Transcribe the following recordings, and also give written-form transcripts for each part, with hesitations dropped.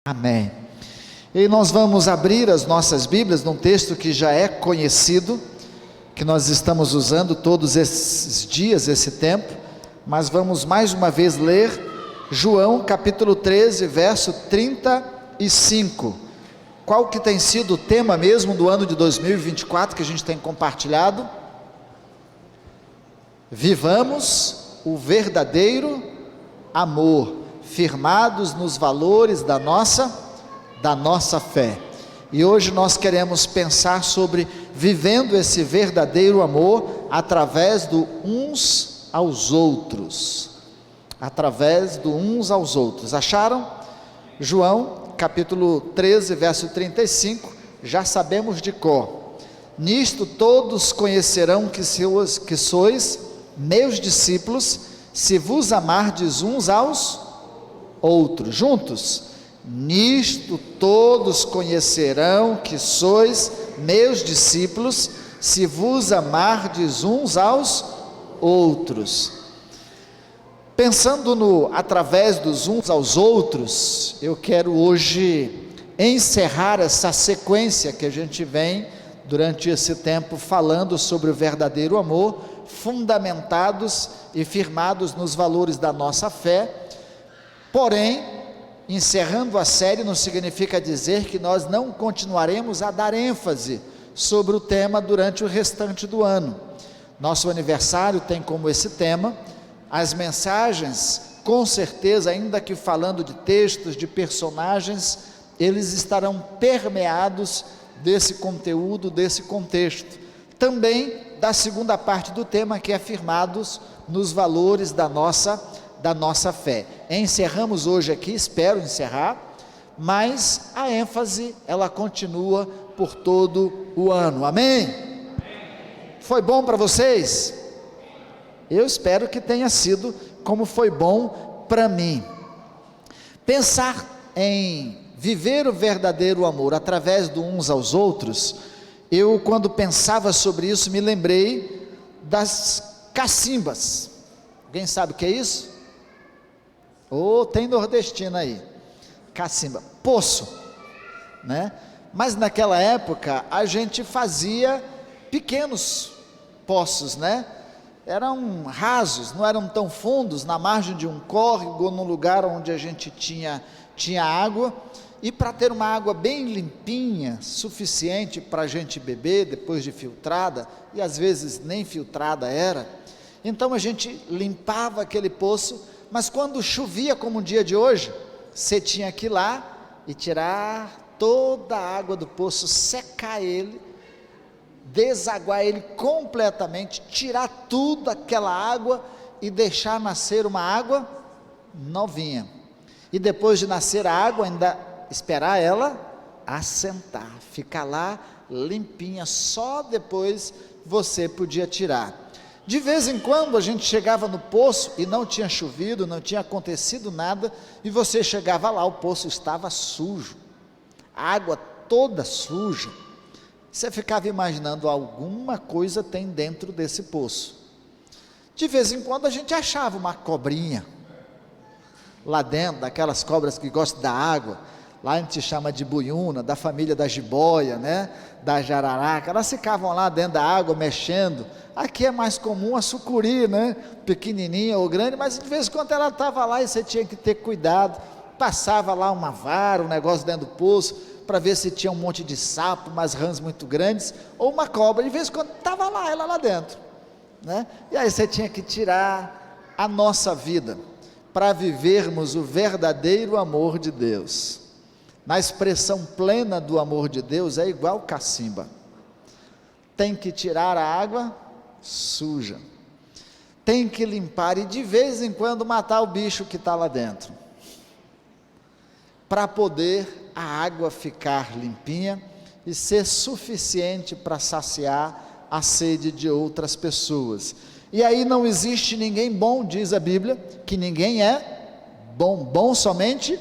Amém. E nós vamos abrir as nossas Bíblias num texto que já é conhecido, que nós estamos usando todos esses dias, esse tempo, mas vamos mais uma vez ler João capítulo 13, verso 35. Qual que tem sido o tema mesmo do ano de 2024 que a gente tem compartilhado? Vivamos o verdadeiro amor, firmados nos valores da nossa fé. E hoje nós queremos pensar sobre vivendo esse verdadeiro amor através do uns aos outros. Através do uns aos outros. Acharam? João, capítulo 13, verso 35, já sabemos de cor. Nisto todos conhecerão que sois meus discípulos, se vos amardes uns aos outros. Juntos. Nisto todos conhecerão que sois meus discípulos, se vos amardes uns aos outros. Pensando no através dos uns aos outros, eu quero hoje encerrar essa sequência que a gente vem durante esse tempo falando sobre o verdadeiro amor, fundamentados e firmados nos valores da nossa fé. Porém, encerrando a série não significa dizer que nós não continuaremos a dar ênfase sobre o tema durante o restante do ano. Nosso aniversário tem como esse tema. As mensagens, com certeza, ainda que falando de textos, de personagens, eles estarão permeados desse conteúdo, desse contexto. Também da segunda parte do tema, que é firmados nos valores da nossa fé. Encerramos hoje aqui, espero encerrar, mas a ênfase, ela continua por todo o ano. Amém? Foi bom para vocês? Eu espero que tenha sido como foi bom para mim. Pensar em viver o verdadeiro amor através do uns aos outros, eu quando pensava sobre isso me lembrei das cacimbas. Alguém sabe o que é isso? Tem nordestino aí, cacimba, poço, né? Mas naquela época a gente fazia pequenos poços, né? Eram rasos, não eram tão fundos, na margem de um córrego, ou num lugar onde a gente tinha água, e para ter uma água bem limpinha, suficiente para a gente beber, depois de filtrada, e às vezes nem filtrada era, então a gente limpava aquele poço, mas quando chovia como um dia de hoje, você tinha que ir lá e tirar toda a água do poço, secar ele, desaguar ele completamente, tirar tudo aquela água e deixar nascer uma água novinha. E depois de nascer a água, ainda esperar ela assentar, ficar lá limpinha, só depois você podia tirar. De vez em quando a gente chegava no poço e não tinha chovido, não tinha acontecido nada, e você chegava lá, o poço estava sujo, a água toda suja. Você ficava imaginando, alguma coisa tem dentro desse poço. De vez em quando a gente achava uma cobrinha lá dentro, daquelas cobras que gostam da água. Lá a gente chama de buiúna, da família da jiboia, né? Da jararaca. Elas ficavam lá dentro da água mexendo. Aqui é mais comum a sucuri, né? Pequenininha ou grande, mas de vez em quando ela estava lá e você tinha que ter cuidado. Passava lá uma vara, um negócio dentro do poço, para ver se tinha um monte de sapo, umas rãs muito grandes, ou uma cobra. De vez em quando estava lá, ela lá dentro, né? E aí você tinha que tirar a nossa vida para vivermos o verdadeiro amor de Deus. Na expressão plena do amor de Deus, é igual cacimba. Tem que tirar a água suja, tem que limpar e de vez em quando matar o bicho que está lá dentro, para poder a água ficar limpinha e ser suficiente para saciar a sede de outras pessoas. E aí não existe ninguém bom, diz a Bíblia, que ninguém é bom somente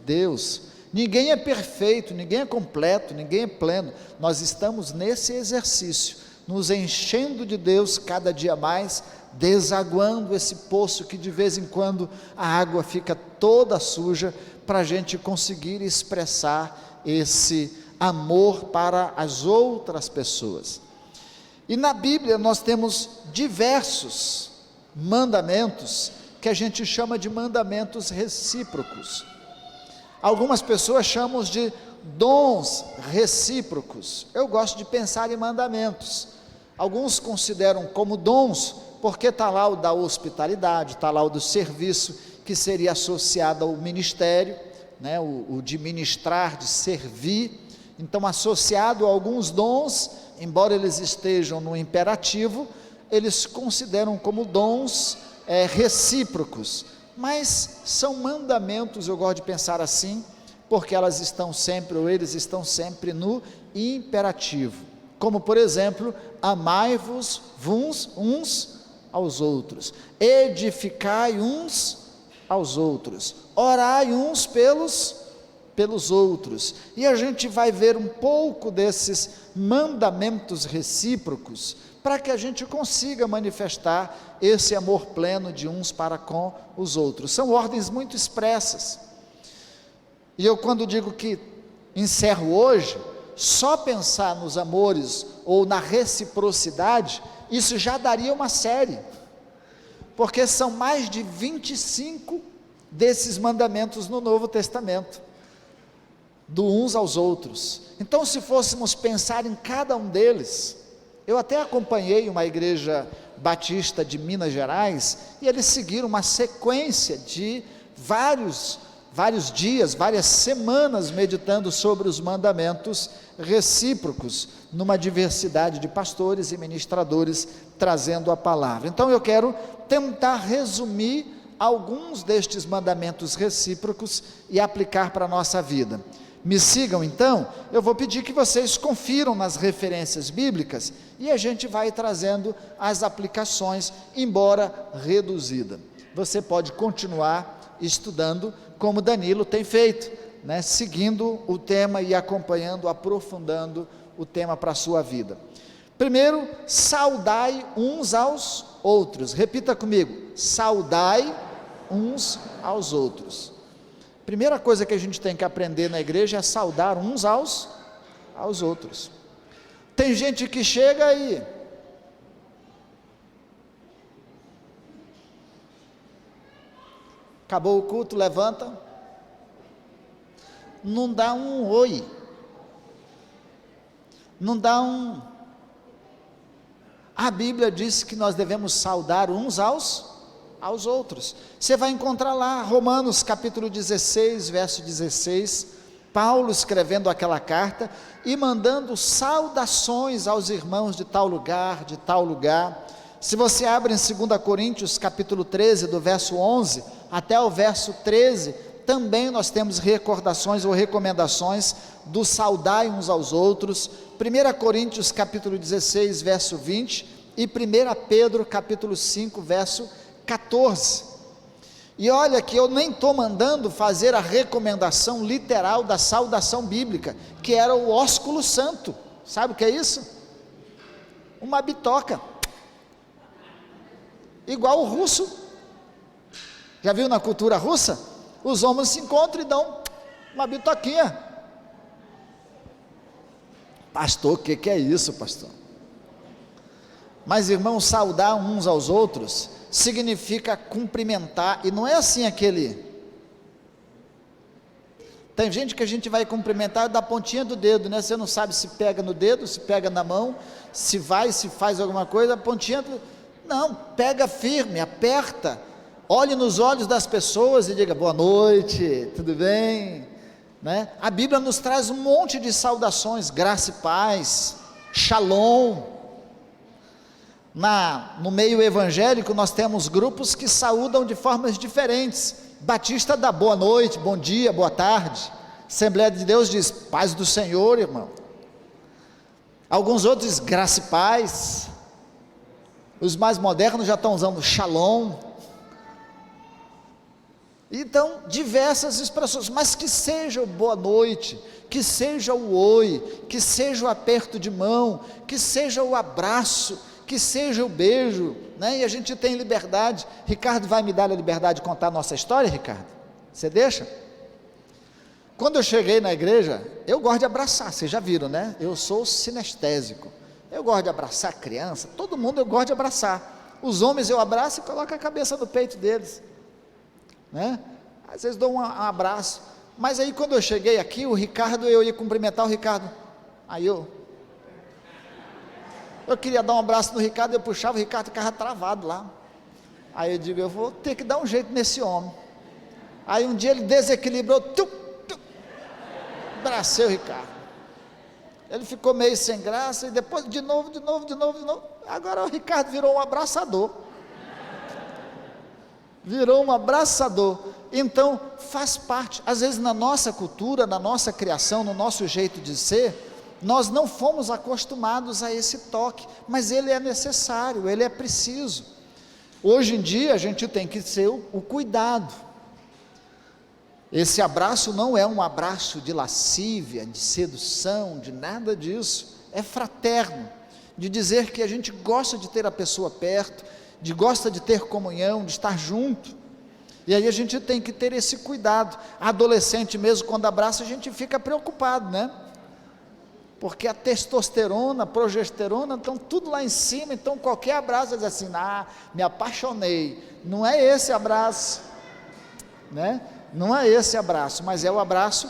Deus. Ninguém é perfeito, ninguém é completo, ninguém é pleno. Nós estamos nesse exercício, nos enchendo de Deus cada dia mais, desaguando esse poço que de vez em quando a água fica toda suja, para a gente conseguir expressar esse amor para as outras pessoas. E na Bíblia nós temos diversos mandamentos que a gente chama de mandamentos recíprocos. Algumas pessoas chamam de dons recíprocos. Eu gosto de pensar em mandamentos. Alguns consideram como dons, porque está lá o da hospitalidade, está lá o do serviço, que seria associado ao ministério, né? o de ministrar, de servir. Então, associado a alguns dons, embora eles estejam no imperativo, eles consideram como dons recíprocos, mas são mandamentos, eu gosto de pensar assim, porque elas estão sempre, ou eles estão sempre no imperativo, como por exemplo, amai-vos uns aos outros, edificai uns aos outros, orai uns pelos outros, e a gente vai ver um pouco desses mandamentos recíprocos, para que a gente consiga manifestar esse amor pleno de uns para com os outros. São ordens muito expressas, e eu quando digo que encerro hoje, só pensar nos amores, ou na reciprocidade, isso já daria uma série, porque são mais de 25 desses mandamentos no Novo Testamento, do uns aos outros. Então, se fôssemos pensar em cada um deles, eu até acompanhei uma igreja batista de Minas Gerais, e eles seguiram uma sequência de vários dias, várias semanas meditando sobre os mandamentos recíprocos, numa diversidade de pastores e ministradores trazendo a palavra. Então eu quero tentar resumir alguns destes mandamentos recíprocos e aplicar para a nossa vida. Me sigam então, eu vou pedir que vocês confiram nas referências bíblicas e a gente vai trazendo as aplicações, embora reduzida. Você pode continuar estudando como Danilo tem feito, né? Seguindo o tema e acompanhando, aprofundando o tema para a sua vida. Primeiro, saudai uns aos outros. Repita comigo, saudai uns aos outros. Primeira coisa que a gente tem que aprender na igreja é saudar uns aos outros. Tem gente que chega aí, acabou o culto, levanta, não dá um oi, não dá um... A Bíblia diz que nós devemos saudar uns aos outros. Você vai encontrar lá, Romanos capítulo 16, verso 16, Paulo escrevendo aquela carta e mandando saudações aos irmãos de tal lugar, de tal lugar. Se você abre em 2 Coríntios capítulo 13, do verso 11 até o verso 13, também nós temos recordações ou recomendações do saudai uns aos outros. 1 Coríntios capítulo 16, verso 20 e 1 Pedro capítulo 5, verso 14. E olha que eu nem estou mandando fazer a recomendação literal da saudação bíblica, que era o ósculo santo. Sabe o que é isso? Uma bitoca, igual o russo. Já viu na cultura russa? Os homens se encontram e dão uma bitoquinha. Pastor, o que é isso, pastor? Mas irmãos, saudar uns aos outros significa cumprimentar, e não é assim aquele... Tem gente que a gente vai cumprimentar da pontinha do dedo, né? Você não sabe se pega no dedo, se pega na mão, se faz alguma coisa, a pontinha do... Não, pega firme, aperta, olhe nos olhos das pessoas e diga, boa noite, tudo bem? Né? A Bíblia nos traz um monte de saudações, graça e paz, shalom. No meio evangélico nós temos grupos que saúdam de formas diferentes. Batista dá boa noite, bom dia, boa tarde. Assembleia de Deus diz, paz do Senhor, irmão. Alguns outros dizem, graça e paz. Os mais modernos já estão usando shalom. Então, diversas expressões, mas que seja o boa noite, que seja o oi, que seja o aperto de mão, que seja o abraço, que seja o beijo, né? E a gente tem liberdade. Ricardo vai me dar a liberdade de contar a nossa história, Ricardo? Você deixa? quando eu cheguei na igreja, eu gosto de abraçar, vocês já viram, né? Eu sou sinestésico, eu gosto de abraçar criança, todo mundo eu gosto de abraçar. Os homens eu abraço e coloco a cabeça no peito deles, né? Às vezes dou um abraço, mas aí quando eu cheguei aqui, o Ricardo, eu ia cumprimentar o Ricardo, aí eu queria dar um abraço no Ricardo, eu puxava, o Ricardo ficava travado lá, aí eu digo, eu vou ter que dar um jeito nesse homem. Aí um dia ele desequilibrou, abracei o Ricardo, ele ficou meio sem graça, e depois de novo, agora o Ricardo virou um abraçador, então faz parte. Às vezes na nossa cultura, na nossa criação, no nosso jeito de ser, nós não fomos acostumados a esse toque, mas ele é necessário, ele é preciso. Hoje em dia a gente tem que ter o cuidado. Esse abraço não é um abraço de lascívia, de sedução, de nada disso, é fraterno, de dizer que a gente gosta de ter a pessoa perto, gosta de ter comunhão, de estar junto, e aí a gente tem que ter esse cuidado. Adolescente mesmo, quando abraça, a gente fica preocupado, né? Porque a testosterona, a progesterona, estão tudo lá em cima, então qualquer abraço diz assim, me apaixonei. Não é esse abraço, né? Não é esse abraço, mas é o abraço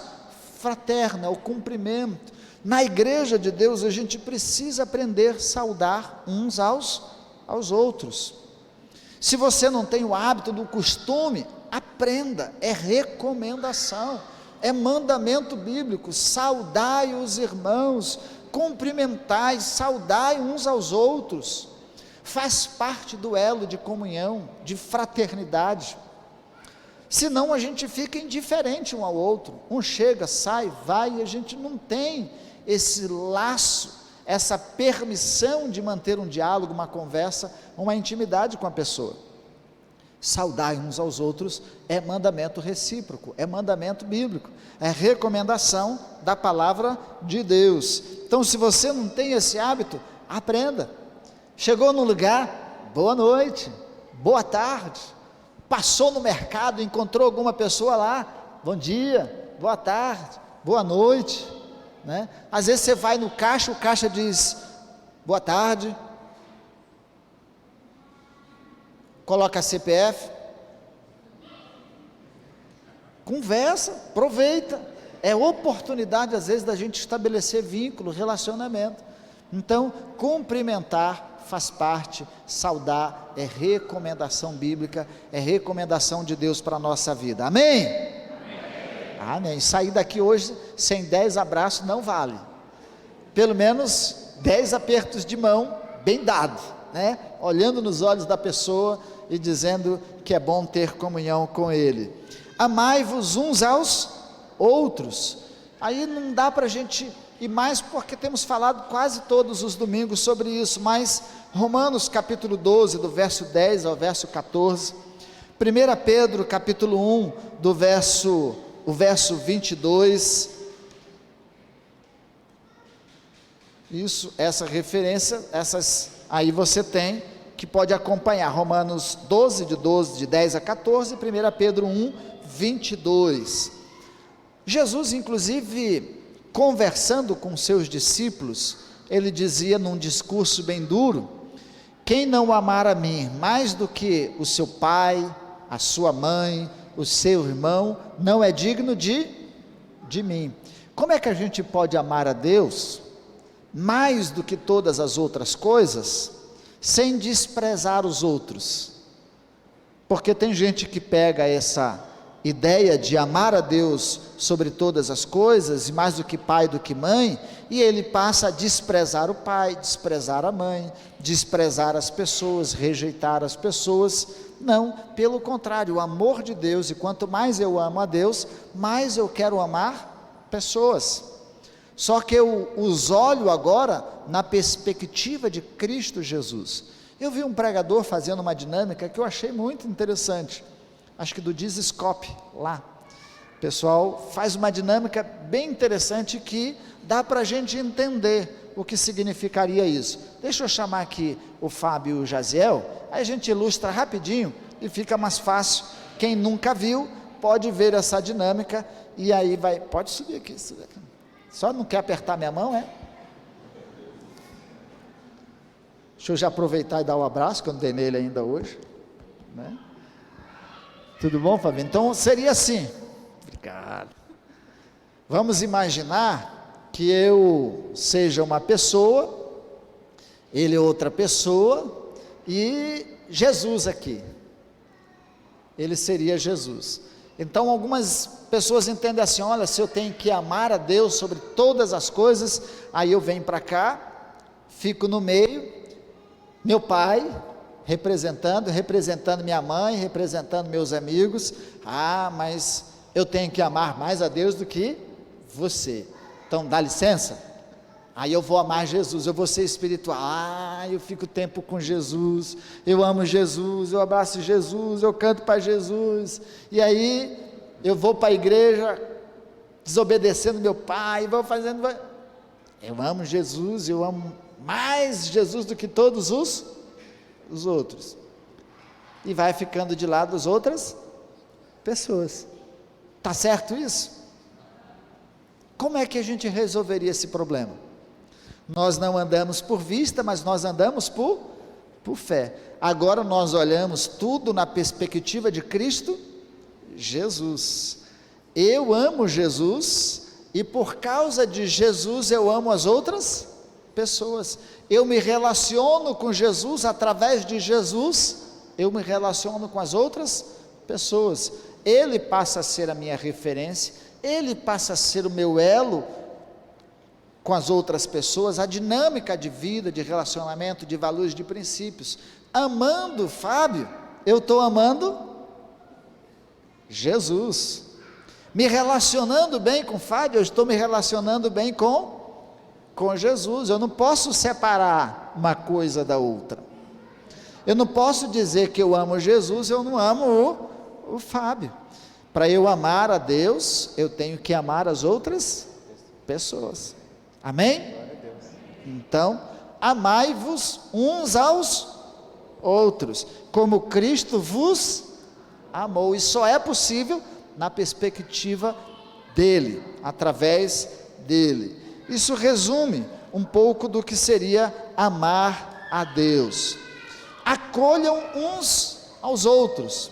fraterno, é o cumprimento. Na igreja de Deus a gente precisa aprender a saudar uns aos outros. Se você não tem o hábito do costume, aprenda, é recomendação, é mandamento bíblico, saudai os irmãos, cumprimentai, saudai uns aos outros, faz parte do elo de comunhão, de fraternidade. Senão a gente fica indiferente um ao outro, um chega, sai, vai, e a gente não tem esse laço, essa permissão de manter um diálogo, uma conversa, uma intimidade com a pessoa. Saudai uns aos outros é mandamento recíproco, é mandamento bíblico, é recomendação da palavra de Deus. Então, se você não tem esse hábito, aprenda. Chegou num lugar, boa noite, boa tarde. Passou no mercado, encontrou alguma pessoa lá, bom dia, boa tarde, boa noite, né? Às vezes você vai no caixa, o caixa diz, boa tarde, coloca a CPF, conversa, aproveita, é oportunidade às vezes da gente estabelecer vínculo, relacionamento. Então, cumprimentar faz parte, saudar é recomendação bíblica, é recomendação de Deus para a nossa vida, amém? Amém. Sair daqui hoje sem 10 abraços não vale, pelo menos 10 apertos de mão bem dado, né? Olhando nos olhos da pessoa e dizendo que é bom ter comunhão com ele. Amai-vos uns aos outros. Aí não dá para a gente ir mais, porque temos falado quase todos os domingos sobre isso, mas Romanos capítulo 12, do verso 10 ao verso 14, 1 Pedro capítulo 1, o verso 22, essa referência, aí você tem, que pode acompanhar, Romanos 12, de 10 a 14, 1 Pedro 1, 22, Jesus inclusive, conversando com seus discípulos, ele dizia num discurso bem duro, quem não amar a mim mais do que o seu pai, a sua mãe, o seu irmão, não é digno de mim. Como é que a gente pode amar a Deus mais do que todas as outras coisas, sem desprezar os outros? Porque tem gente que pega essa ideia de amar a Deus sobre todas as coisas, e mais do que pai, do que mãe, e ele passa a desprezar o pai, desprezar a mãe, desprezar as pessoas, rejeitar as pessoas. Não, pelo contrário, o amor de Deus, e quanto mais eu amo a Deus, mais eu quero amar pessoas. Só que eu os olho agora na perspectiva de Cristo Jesus. Eu vi um pregador fazendo uma dinâmica que eu achei muito interessante, acho que do Dizscope lá, o pessoal faz uma dinâmica bem interessante que dá para a gente entender o que significaria isso. Deixa eu chamar aqui o Fábio e o Jaziel, aí a gente ilustra rapidinho e fica mais fácil. Quem nunca viu pode ver essa dinâmica e aí vai, pode subir aqui, só não quer apertar minha mão, é? Deixa eu já aproveitar e dar um abraço, que eu não dei nele ainda hoje, né? Tudo bom, Fabinho? Então seria assim, obrigado. Vamos imaginar que eu seja uma pessoa, ele é outra pessoa, e Jesus aqui, ele seria Jesus. Então algumas pessoas entendem assim, olha, se eu tenho que amar a Deus sobre todas as coisas, aí eu venho para cá, fico no meio, meu pai, representando minha mãe, representando meus amigos, mas eu tenho que amar mais a Deus do que você, então dá licença, aí eu vou amar Jesus, eu vou ser espiritual, eu fico tempo com Jesus, eu amo Jesus, eu abraço Jesus, eu canto para Jesus, e aí eu vou para a igreja, desobedecendo meu pai, vou fazendo, eu amo Jesus, eu amo mais Jesus do que todos os outros, e vai ficando de lado as outras pessoas, está certo isso? Como é que a gente resolveria esse problema? Nós não andamos por vista, mas nós andamos por fé. Agora nós olhamos tudo na perspectiva de Cristo Jesus. Eu amo Jesus, e por causa de Jesus eu amo as outras pessoas. Eu me relaciono com Jesus, através de Jesus, eu me relaciono com as outras pessoas. Ele passa a ser a minha referência, ele passa a ser o meu elo com as outras pessoas, a dinâmica de vida, de relacionamento, de valores, de princípios. Amando Fábio, eu estou amando Jesus. Me relacionando bem com Fábio, eu estou me relacionando bem com Jesus. Eu não posso separar uma coisa da outra. Eu não posso dizer que eu amo Jesus, eu não amo o Fábio. Para eu amar a Deus, eu tenho que amar as outras pessoas. Amém? Então, amai-vos uns aos outros, como Cristo vos amou, e só é possível na perspectiva dele, através dele. Isso resume um pouco do que seria amar a Deus. Acolham uns aos outros.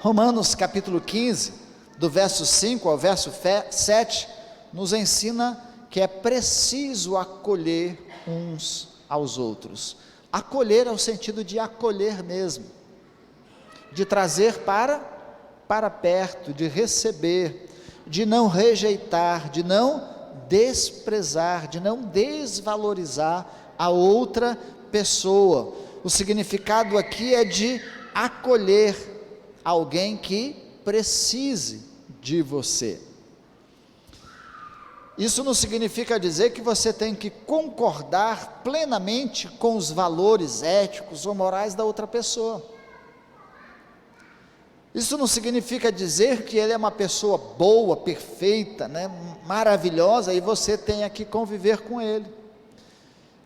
Romanos capítulo 15, do verso 5 ao verso 7, nos ensina que é preciso acolher uns aos outros. Acolher é o sentido de acolher mesmo, de trazer para perto, de receber, de não rejeitar, de não desprezar, de não desvalorizar a outra pessoa. O significado aqui é de acolher alguém que precise de você. Isso não significa dizer que você tem que concordar plenamente com os valores éticos ou morais da outra pessoa. Isso não significa dizer que ele é uma pessoa boa, perfeita, maravilhosa, e você tenha que conviver com ele.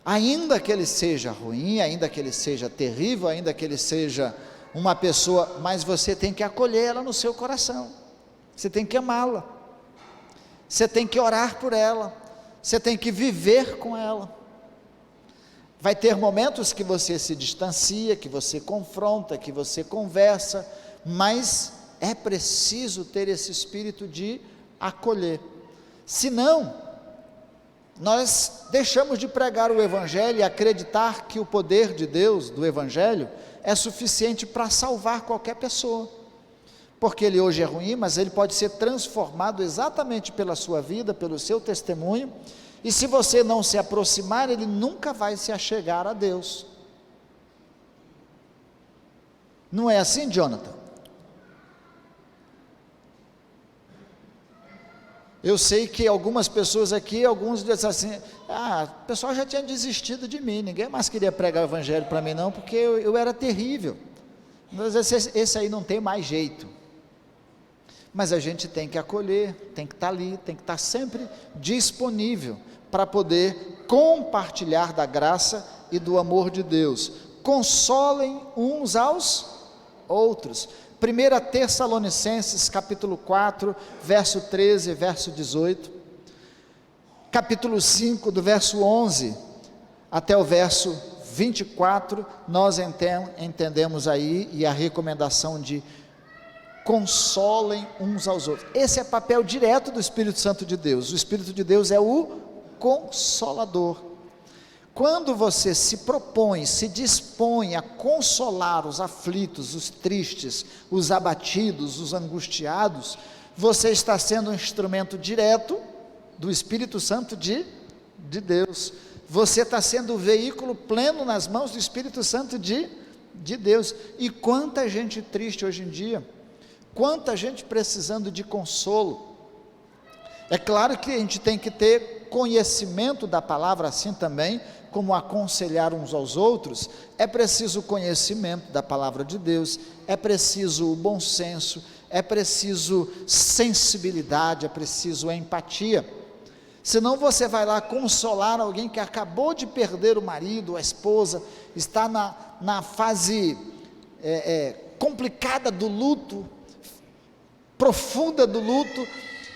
Ainda que ele seja ruim, ainda que ele seja terrível, ainda que ele seja uma pessoa, mas você tem que acolhê-la no seu coração, você tem que amá-la, você tem que orar por ela, você tem que viver com ela. Vai ter momentos que você se distancia, que você confronta, que você conversa, mas é preciso ter esse espírito de acolher, senão nós deixamos de pregar o Evangelho e acreditar que o poder de Deus, do Evangelho, é suficiente para salvar qualquer pessoa, porque ele hoje é ruim, mas ele pode ser transformado exatamente pela sua vida, pelo seu testemunho, e se você não se aproximar, ele nunca vai se achegar a Deus. Não é assim, Jonathan? Eu sei que algumas pessoas aqui, alguns dizem assim, o pessoal já tinha desistido de mim, ninguém mais queria pregar o Evangelho para mim não, porque eu era terrível, mas esse aí não tem mais jeito. Mas a gente tem que acolher, tem que estar ali, tem que estar sempre disponível, para poder compartilhar da graça e do amor de Deus. Consolem uns aos outros, 1 Tessalonicenses, capítulo 4, verso 13, verso 18, capítulo 5, do verso 11 até o verso 24, nós entendemos aí, e a recomendação de consolem uns aos outros. Esse é papel direto do Espírito Santo de Deus. O Espírito de Deus é o consolador. Quando você se propõe, se dispõe a consolar os aflitos, os tristes, os abatidos, os angustiados, você está sendo um instrumento direto do Espírito Santo de Deus. Você está sendo o veículo pleno nas mãos do Espírito Santo de Deus. E quanta gente triste hoje em dia, quanta gente precisando de consolo. É claro que a gente tem que ter conhecimento da palavra, assim também como aconselhar uns aos outros. É preciso conhecimento da palavra de Deus, é preciso o bom senso, é preciso sensibilidade, é preciso empatia. Senão você vai lá consolar alguém que acabou de perder o marido, a esposa, está na fase complicada do luto, profunda do luto,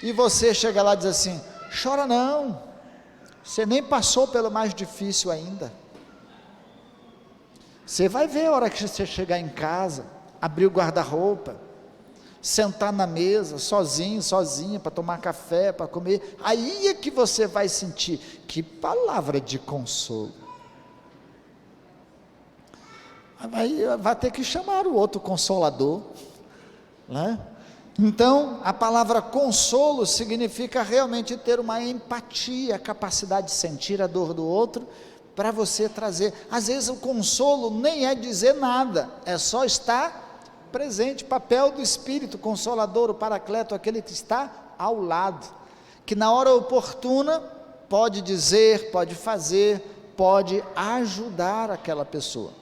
e você chega lá e diz assim: chora não, você nem passou pelo mais difícil ainda. Você vai ver a hora que você chegar em casa, abrir o guarda-roupa, sentar na mesa, sozinho, sozinha, para tomar café, para comer, aí é que você vai sentir. Que palavra de consolo. Vai ter que chamar o outro consolador, né? Então, a palavra consolo significa realmente ter uma empatia, a capacidade de sentir a dor do outro, para você trazer. Às vezes o consolo nem é dizer nada, é só estar presente. Papel do Espírito Consolador, o Paracleto, aquele que está ao lado, que na hora oportuna pode dizer, pode fazer, pode ajudar aquela pessoa.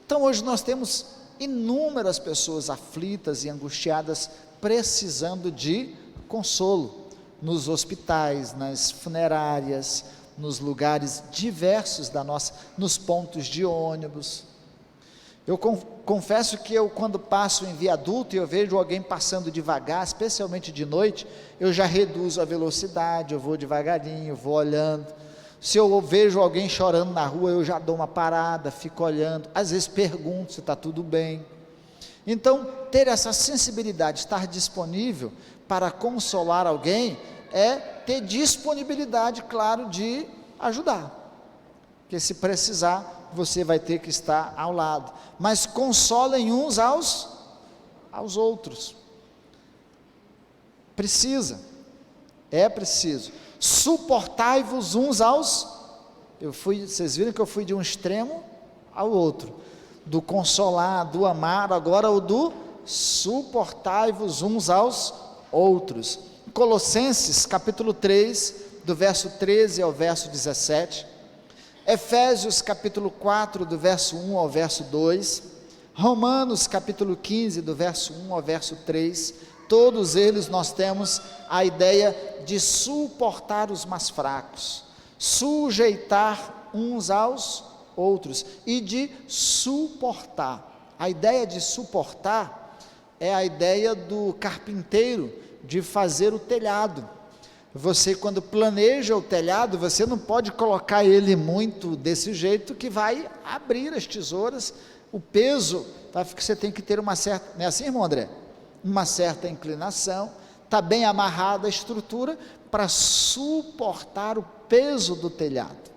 Então hoje nós temos inúmeras pessoas aflitas e angustiadas, precisando de consolo, nos hospitais, nas funerárias, nos lugares diversos nos pontos de ônibus. Eu confesso que quando passo em viaduto e eu vejo alguém passando devagar, especialmente de noite, eu já reduzo a velocidade, eu vou devagarinho, vou olhando. Se eu vejo alguém chorando na rua, eu já dou uma parada, fico olhando, às vezes pergunto se está tudo bem. Então, ter essa sensibilidade, estar disponível para consolar alguém, é ter disponibilidade, claro, de ajudar, porque se precisar, você vai ter que estar ao lado, mas consolem uns aos outros. É preciso, suportai-vos uns aos, vocês viram que eu fui de um extremo ao outro, do consolar, do amar, agora o do suportai-vos uns aos outros. Colossenses capítulo 3, do verso 13 ao verso 17, Efésios capítulo 4, do verso 1 ao verso 2, Romanos capítulo 15, do verso 1 ao verso 3, todos eles nós temos a ideia de suportar os mais fracos, sujeitar uns aos outros, e de suportar. A ideia de suportar é a ideia do carpinteiro de fazer o telhado. Você, quando planeja o telhado, você não pode colocar ele muito desse jeito que vai abrir as tesouras, o peso, você tem que ter uma certa, não é assim, irmão André? Uma certa inclinação, está bem amarrada a estrutura para suportar o peso do telhado,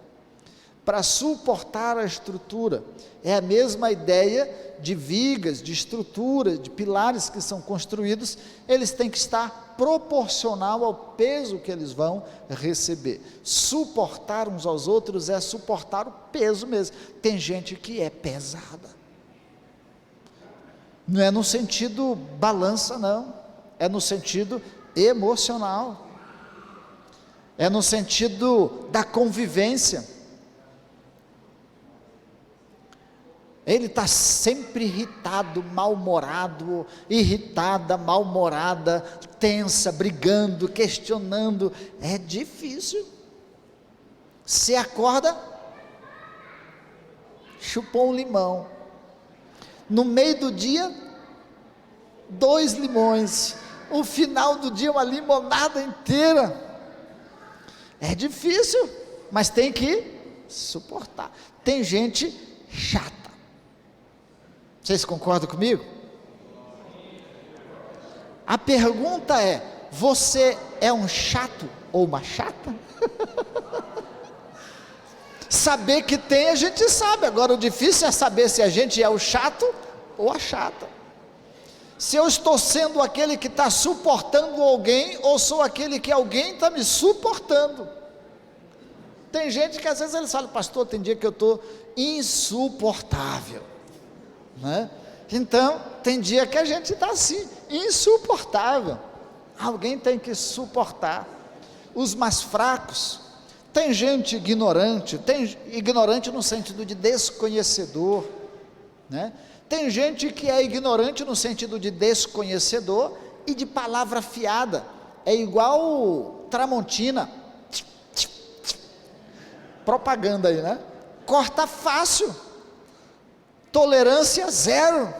para suportar a estrutura. É a mesma ideia de vigas, de estrutura, de pilares que são construídos, eles têm que estar proporcional ao peso que eles vão receber. Suportar uns aos outros é suportar o peso mesmo. Tem gente que é pesada, não é no sentido balança não, é no sentido emocional, é no sentido da convivência. Ele está sempre irritado, mal-humorado, irritada, mal-humorada, tensa, brigando, questionando. É difícil. Se acorda, chupou um limão. No meio do dia, 2 limões, o final do dia uma limonada inteira. É difícil, mas tem que suportar. Tem gente chata. Vocês concordam comigo? A pergunta é: você é um chato ou uma chata? Saber que tem, a gente sabe. Agora o difícil é saber se a gente é o chato ou a chata. Se eu estou sendo aquele que está suportando alguém, ou sou aquele que alguém está me suportando. Tem gente que às vezes eles falam: pastor, tem dia que eu estou insuportável, né? Então, tem dia que a gente está assim, insuportável. Alguém tem que suportar. Os mais fracos, tem gente ignorante, tem ignorante no sentido de desconhecedor, né? Tem gente que é ignorante no sentido de desconhecedor e de palavra fiada. É igual Tramontina, propaganda aí, né? Corta fácil, tolerância zero,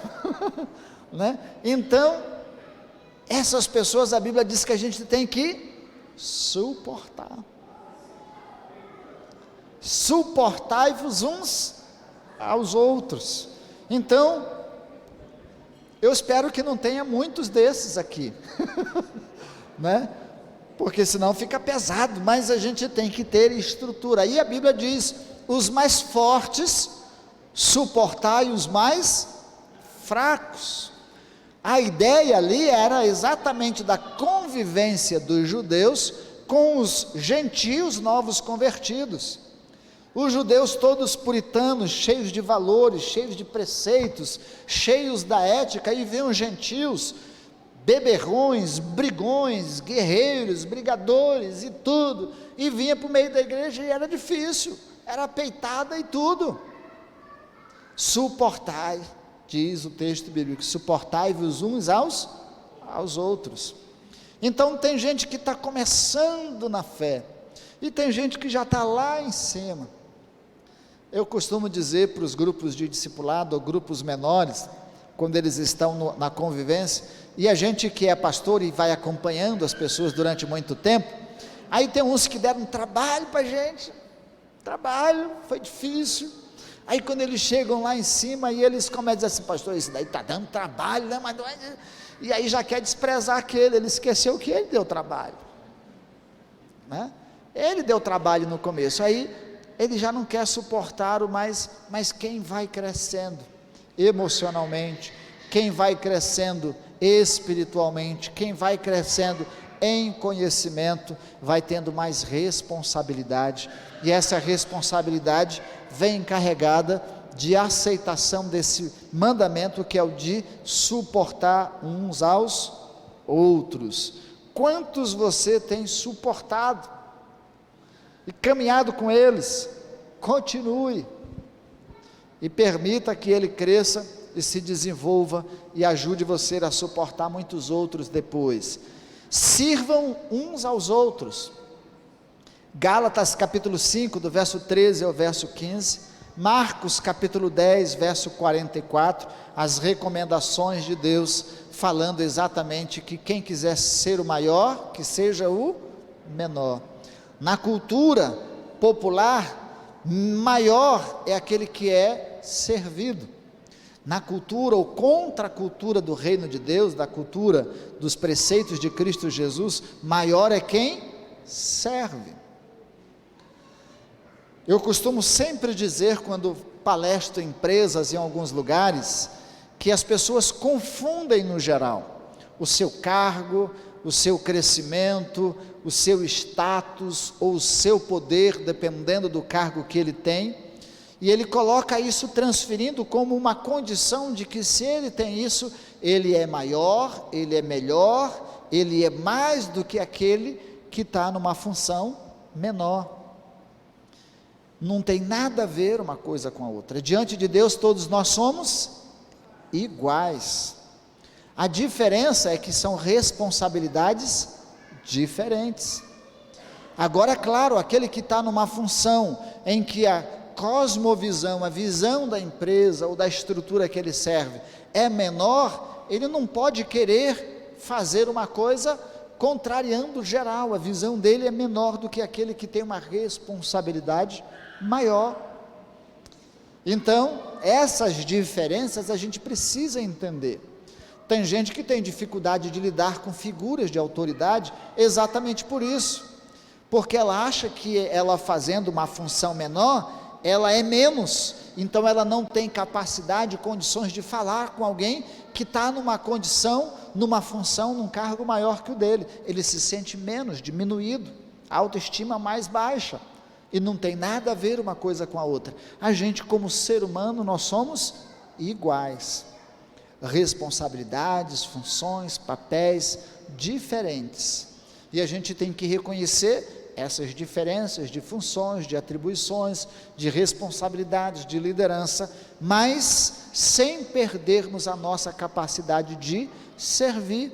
né? Então, essas pessoas, a Bíblia diz que a gente tem que suportar. Suportai-vos uns aos outros. Então, eu espero que não tenha muitos desses aqui, né? Porque senão fica pesado, mas a gente tem que ter estrutura. Aí a Bíblia diz: os mais fortes suportai os mais fracos. A ideia ali era exatamente da convivência dos judeus com os gentios novos convertidos. Os judeus todos puritanos, cheios de valores, cheios de preceitos, cheios da ética, e vêm os gentios, beberrões, brigões, guerreiros, brigadores e tudo, e vinha para o meio da igreja e era difícil, era peitada e tudo. Suportai, diz o texto bíblico, suportai-vos uns aos outros. Então tem gente que está começando na fé, e tem gente que já está lá em cima. Eu costumo dizer para os grupos de discipulado, ou grupos menores, quando eles estão na convivência, e a gente que é pastor e vai acompanhando as pessoas durante muito tempo, aí tem uns que deram trabalho para a gente, trabalho, foi difícil. Aí quando eles chegam lá em cima, e eles começam a dizer assim: pastor, isso daí está dando trabalho, né? Mas não é... E aí já quer desprezar aquele, ele esqueceu que ele deu trabalho, né? Ele deu trabalho no começo, aí ele já não quer suportar o mais, mas quem vai crescendo emocionalmente, quem vai crescendo espiritualmente, quem vai crescendo em conhecimento, vai tendo mais responsabilidade, e essa responsabilidade vem encarregada de aceitação desse mandamento, que é o de suportar uns aos outros. Quantos você tem suportado e caminhado com eles? Continue e permita que ele cresça e se desenvolva, e ajude você a suportar muitos outros depois. Sirvam uns aos outros. Gálatas capítulo 5, do verso 13 ao verso 15, Marcos capítulo 10, verso 44, as recomendações de Deus, falando exatamente que quem quiser ser o maior, que seja o menor. Na cultura popular, maior é aquele que é servido. Na cultura ou contra a cultura do reino de Deus, da cultura dos preceitos de Cristo Jesus, maior é quem serve. Eu costumo sempre dizer, quando palestro em empresas em alguns lugares, que as pessoas confundem no geral o seu cargo, o seu crescimento, o seu status ou o seu poder, dependendo do cargo que ele tem, e ele coloca isso transferindo como uma condição de que, se ele tem isso, ele é maior, ele é melhor, ele é mais do que aquele que está numa função menor. Não tem nada a ver uma coisa com a outra. Diante de Deus todos nós somos iguais. A diferença é que são responsabilidades diferentes. Agora, claro, aquele que está numa função em que a cosmovisão, a visão da empresa ou da estrutura que ele serve é menor, ele não pode querer fazer uma coisa contrariando o geral. A visão dele é menor do que aquele que tem uma responsabilidade maior. Então, essas diferenças a gente precisa entender. Tem gente que tem dificuldade de lidar com figuras de autoridade exatamente por isso, porque ela acha que ela fazendo uma função menor, ela é menos, então ela não tem capacidade, condições de falar com alguém que está numa condição, numa função, num cargo maior que o dele. Ele se sente menos, diminuído, a autoestima mais baixa, e não tem nada a ver uma coisa com a outra. A gente, como ser humano, nós somos iguais, responsabilidades, funções, papéis diferentes, e a gente tem que reconhecer essas diferenças de funções, de atribuições, de responsabilidades, de liderança, mas sem perdermos a nossa capacidade de servir.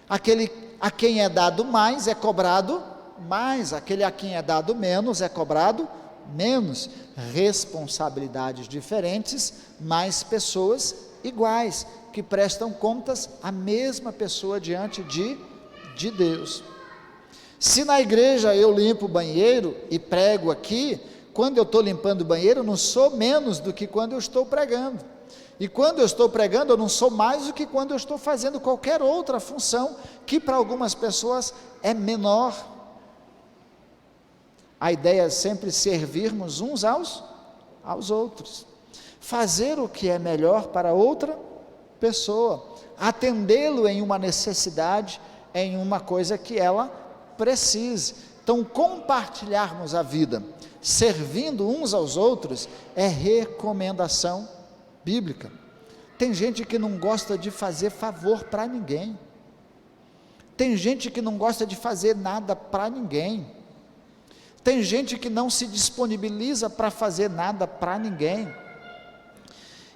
Aquele a quem é dado mais é cobrado mais, aquele a quem é dado menos é cobrado menos. Responsabilidades diferentes, mas pessoas iguais, que prestam contas à mesma pessoa diante de Deus. Se na igreja eu limpo o banheiro e prego aqui, quando eu estou limpando o banheiro, eu não sou menos do que quando eu estou pregando, e quando eu estou pregando, eu não sou mais do que quando eu estou fazendo qualquer outra função, que para algumas pessoas é menor. A ideia é sempre servirmos uns aos outros, fazer o que é melhor para outra pessoa, atendê-lo em uma necessidade, em uma coisa que ela precise. Então, compartilharmos a vida, servindo uns aos outros, é recomendação bíblica. Tem gente que não gosta de fazer favor para ninguém, tem gente que não gosta de fazer nada para ninguém, tem gente que não se disponibiliza para fazer nada para ninguém.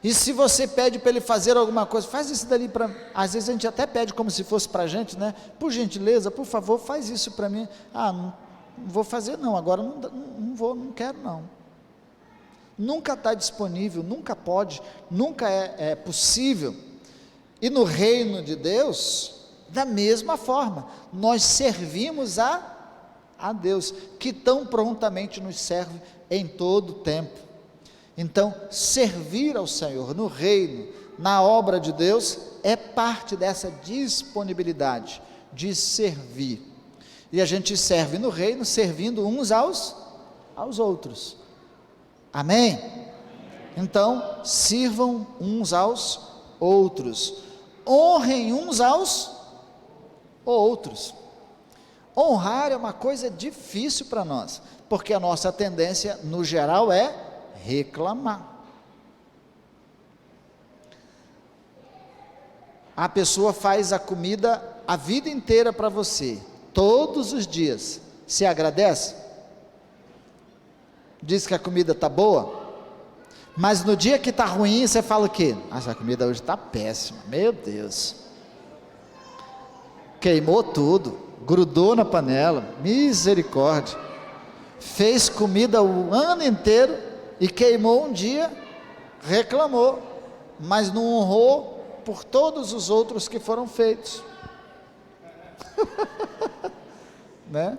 E se você pede para ele fazer alguma coisa, faz isso dali para... Às vezes a gente até pede como se fosse para a gente, né? Por gentileza, por favor, faz isso para mim. Não vou fazer não, agora não vou, não quero não. Nunca está disponível, nunca pode, nunca é possível. E no reino de Deus, da mesma forma, nós servimos a Deus, que tão prontamente nos serve em todo o tempo. Então, servir ao Senhor no reino, na obra de Deus, é parte dessa disponibilidade de servir. E a gente serve no reino, servindo uns aos outros. Amém? Então, sirvam uns aos outros. Honrem uns aos outros. Honrar é uma coisa difícil para nós, porque a nossa tendência, no geral, é reclamar. A pessoa faz a comida a vida inteira para você, todos os dias. Você agradece? Diz que a comida está boa, mas no dia que está ruim, você fala o quê? Essa comida hoje está péssima, meu Deus, queimou tudo, grudou na panela, misericórdia, fez comida o ano inteiro, e queimou um dia, reclamou, mas não honrou por todos os outros que foram feitos. Né?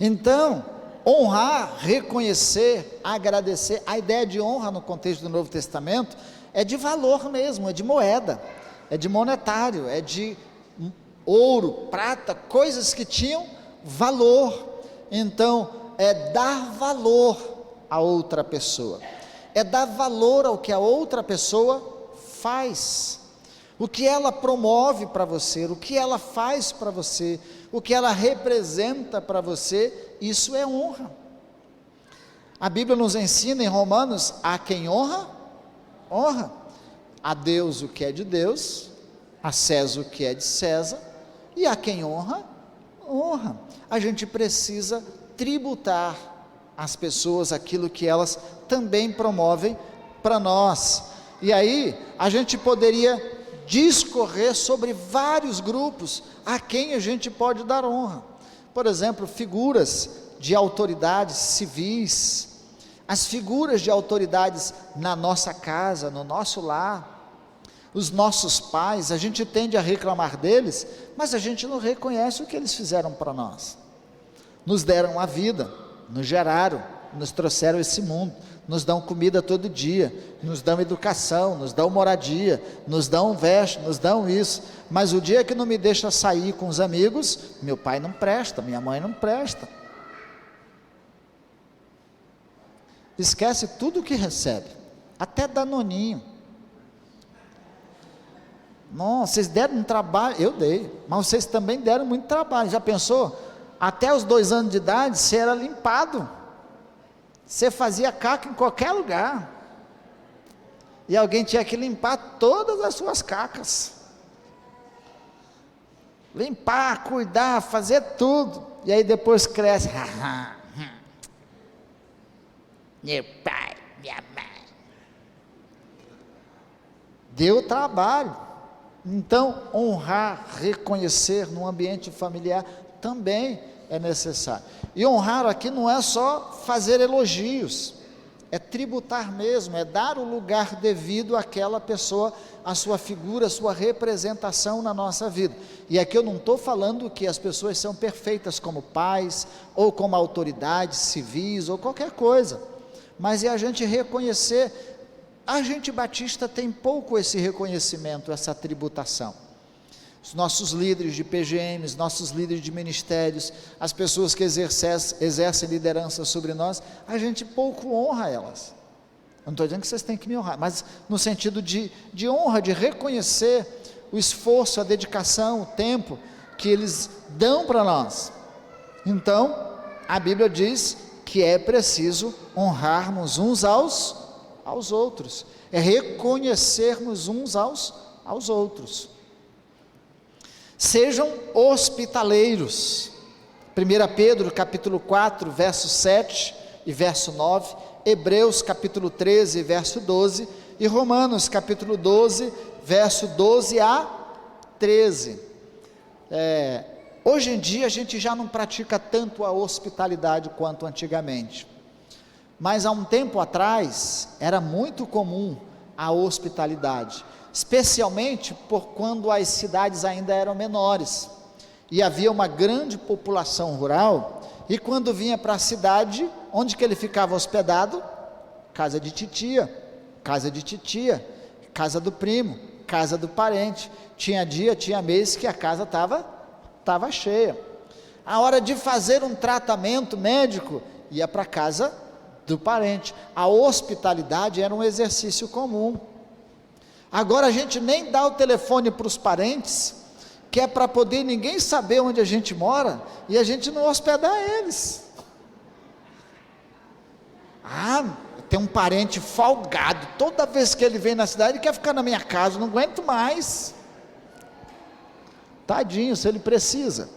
Então, honrar, reconhecer, agradecer, a ideia de honra no contexto do Novo Testamento é de valor mesmo, é de moeda, é de monetário, é de ouro, prata, coisas que tinham valor. Então, é dar valor a outra pessoa, é dar valor ao que a outra pessoa faz, o que ela promove para você, o que ela faz para você, o que ela representa para você. Isso é honra. A Bíblia nos ensina em Romanos: a quem honra, honra, a Deus o que é de Deus, a César o que é de César, e a quem honra, honra. A gente precisa tributar às pessoas aquilo que elas também promovem para nós. E aí a gente poderia discorrer sobre vários grupos a quem a gente pode dar honra. Por exemplo, figuras de autoridades civis, as figuras de autoridades na nossa casa, no nosso lar, Os nossos pais, a gente tende a reclamar deles, mas a gente não reconhece o que eles fizeram para nós. Nos deram a vida, nos geraram, nos trouxeram esse mundo, nos dão comida todo dia, nos dão educação, nos dão moradia, nos dão veste, nos dão isso, mas o dia que não me deixa sair com os amigos, meu pai não presta, minha mãe não presta. Esquece tudo o que recebe, até danoninho. Nossa, vocês deram um trabalho, eu dei, mas vocês também deram muito trabalho. Já pensou? Até os 2 anos de idade, você era limpado, você fazia caca em qualquer lugar, e alguém tinha que limpar todas as suas cacas, limpar, cuidar, fazer tudo, e aí depois cresce, meu pai, minha mãe, deu trabalho. Então, honrar, reconhecer no ambiente familiar também é necessário. E honrar aqui não é só fazer elogios, é tributar mesmo, é dar o lugar devido àquela pessoa, à sua figura, à sua representação na nossa vida. E aqui eu não estou falando que as pessoas são perfeitas como pais, ou como autoridades civis, ou qualquer coisa, mas é a gente reconhecer. A gente batista tem pouco esse reconhecimento, essa tributação. Os nossos líderes de PGMs, nossos líderes de ministérios, as pessoas que exercem liderança sobre nós, a gente pouco honra elas. Eu não estou dizendo que vocês têm que me honrar, mas no sentido de honra, de reconhecer o esforço, a dedicação, o tempo que eles dão para nós. Então, a Bíblia diz que é preciso honrarmos uns aos outros, é reconhecermos uns aos outros. Sejam hospitaleiros. 1 Pedro capítulo 4, verso 7 e verso 9, Hebreus capítulo 13, verso 12, e Romanos capítulo 12, verso 12 a 13. Hoje em dia a gente já não pratica tanto a hospitalidade quanto antigamente, mas há um tempo atrás era muito comum a hospitalidade, especialmente por quando as cidades ainda eram menores, e havia uma grande população rural, e quando vinha para a cidade, onde que ele ficava hospedado? Casa de titia, casa do primo, casa do parente. Tinha dia, tinha mês que a casa estava cheia. A hora de fazer um tratamento médico, ia para a casa do parente. A hospitalidade era um exercício comum. Agora a gente nem dá o telefone para os parentes, que é para poder ninguém saber onde a gente mora, e a gente não hospedar eles. Tem um parente folgado, toda vez que ele vem na cidade, ele quer ficar na minha casa, não aguento mais. Tadinho, se ele precisa,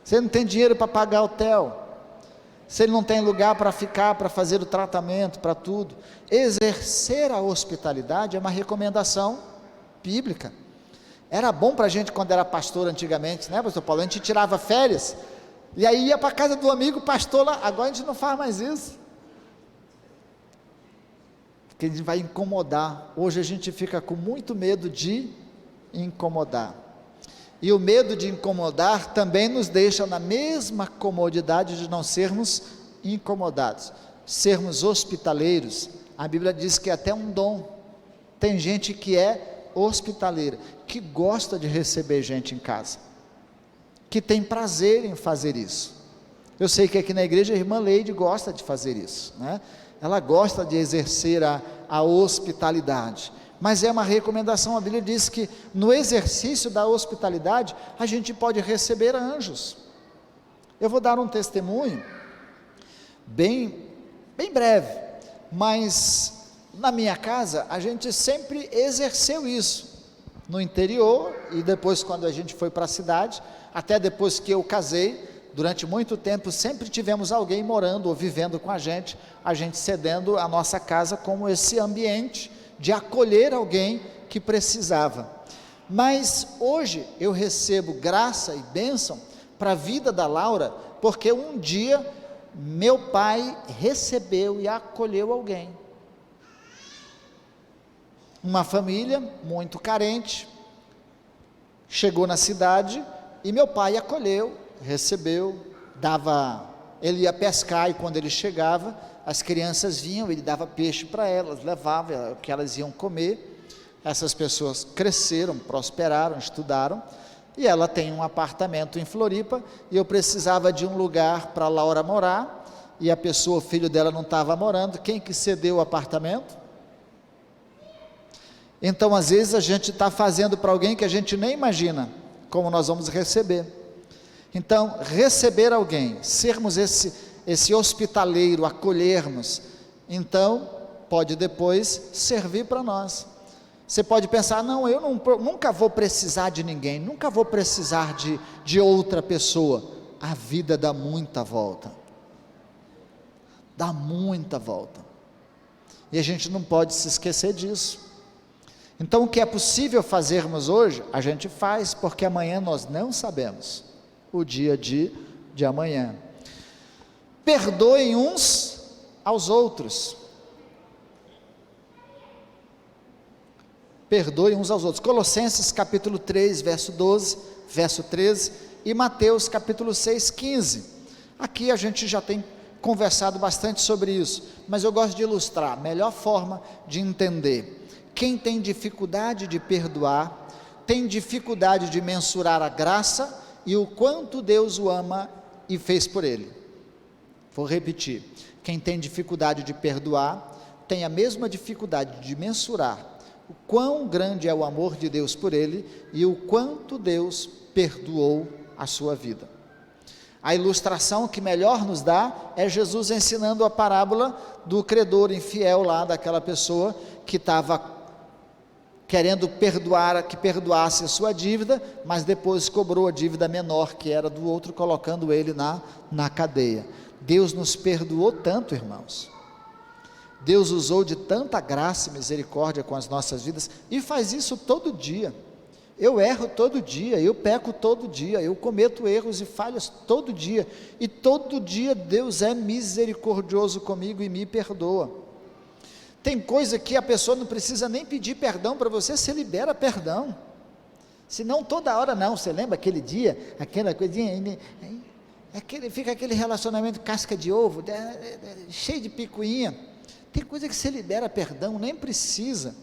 se ele não tem dinheiro para pagar hotel, se ele não tem lugar para ficar, para fazer o tratamento, para tudo. Exercer a hospitalidade é uma recomendação bíblica. Era bom para a gente quando era pastor antigamente, né, pastor Paulo? A gente tirava férias, e aí ia para a casa do amigo pastor lá. Agora a gente não faz mais isso, porque a gente vai incomodar. Hoje a gente fica com muito medo de incomodar, e o medo de incomodar também nos deixa na mesma comodidade de não sermos incomodados. Sermos hospitaleiros, a Bíblia diz que é até um dom. Tem gente que é hospitaleira, que gosta de receber gente em casa, que tem prazer em fazer isso. Eu sei que aqui na igreja a irmã Leide gosta de fazer isso, né? Ela gosta de exercer a hospitalidade, mas é uma recomendação. A Bíblia diz que no exercício da hospitalidade, a gente pode receber anjos. Eu vou dar um testemunho, bem breve, mas na minha casa, a gente sempre exerceu isso, no interior, e depois quando a gente foi para a cidade, até depois que eu casei, durante muito tempo, sempre tivemos alguém morando ou vivendo com a gente cedendo a nossa casa como esse ambiente de acolher alguém que precisava. Mas hoje eu recebo graça e bênção para a vida da Laura, porque um dia meu pai recebeu e acolheu alguém. Uma família muito carente, chegou na cidade e meu pai acolheu, recebeu, ele ia pescar e quando ele chegava, as crianças vinham, ele dava peixe para elas, levava o que elas iam comer. Essas pessoas cresceram, prosperaram, estudaram, e ela tem um apartamento em Floripa, e eu precisava de um lugar para a Laura morar, e o filho dela não estava morando. Quem que cedeu o apartamento? Então, às vezes, a gente está fazendo para alguém que a gente nem imagina como nós vamos receber. Então, receber alguém, sermos esse hospitaleiro, acolhermos, então, pode depois servir para nós. Você pode pensar, não, eu nunca vou precisar de ninguém, nunca vou precisar de outra pessoa. A vida dá muita volta. Dá muita volta. E a gente não pode se esquecer disso. Então, o que é possível fazermos hoje, a gente faz, porque amanhã nós não sabemos o dia de amanhã. Perdoem uns aos outros. Perdoem uns aos outros. Colossenses capítulo 3, verso 12, verso 13, e Mateus capítulo 6, 15. Aqui a gente já tem conversado bastante sobre isso, mas eu gosto de ilustrar, a melhor forma de entender. Quem tem dificuldade de perdoar, tem dificuldade de mensurar a graça e o quanto Deus o ama e fez por ele. Vou repetir, quem tem dificuldade de perdoar, tem a mesma dificuldade de mensurar o quão grande é o amor de Deus por ele e o quanto Deus perdoou a sua vida. A ilustração que melhor nos dá é Jesus ensinando a parábola do credor infiel lá, daquela pessoa que estava querendo que perdoasse a sua dívida, mas depois cobrou a dívida menor que era do outro, colocando ele na cadeia. Deus nos perdoou tanto, irmãos. Deus usou de tanta graça e misericórdia com as nossas vidas, e faz isso todo dia. Eu erro todo dia, eu peco todo dia, eu cometo erros e falhas todo dia, e todo dia Deus é misericordioso comigo e me perdoa. Tem coisa que a pessoa não precisa nem pedir perdão para você, libera perdão. Senão toda hora não, você lembra aquele dia, aquela coisinha, fica aquele relacionamento casca de ovo, cheio de picuinha. Tem coisa que você libera perdão, nem precisa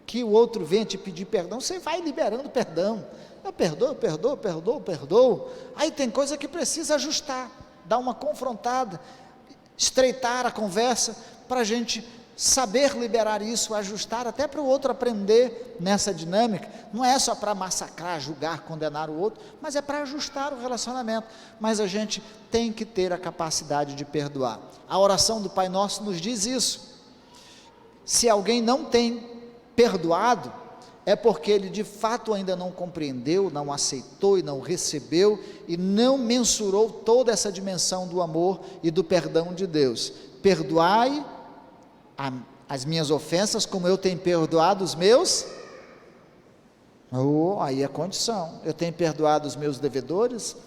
que o outro venha te pedir perdão, você vai liberando perdão. Eu perdoo. Aí tem coisa que precisa ajustar, dar uma confrontada, estreitar a conversa, para a gente saber liberar isso, ajustar, até para o outro aprender nessa dinâmica. Não é só para massacrar, julgar, condenar o outro, mas é para ajustar o relacionamento. Mas a gente tem que ter a capacidade de perdoar. A oração do Pai Nosso nos diz isso. Se alguém não tem perdoado, é porque ele de fato ainda não compreendeu, não aceitou e não recebeu, e não mensurou toda essa dimensão do amor e do perdão de Deus. Perdoai as minhas ofensas, como eu tenho perdoado os meus. Aí é condição. Eu tenho perdoado os meus devedores,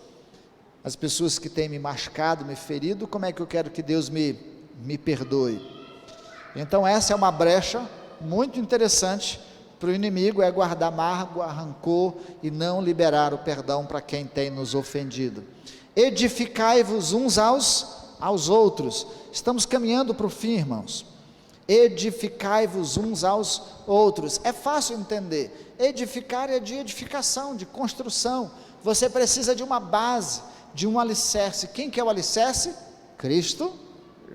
as pessoas que têm me machucado, me ferido. Como é que eu quero que Deus me perdoe? Então essa é uma brecha muito interessante para o inimigo, é guardar mágoa, rancor e não liberar o perdão para quem tem nos ofendido. Edificai-vos uns aos outros. Estamos caminhando para o fim, irmãos. Edificai-vos uns aos outros. É fácil entender. Edificar é de edificação, de construção. Você precisa de uma base, de um alicerce. Quem que é o alicerce? Cristo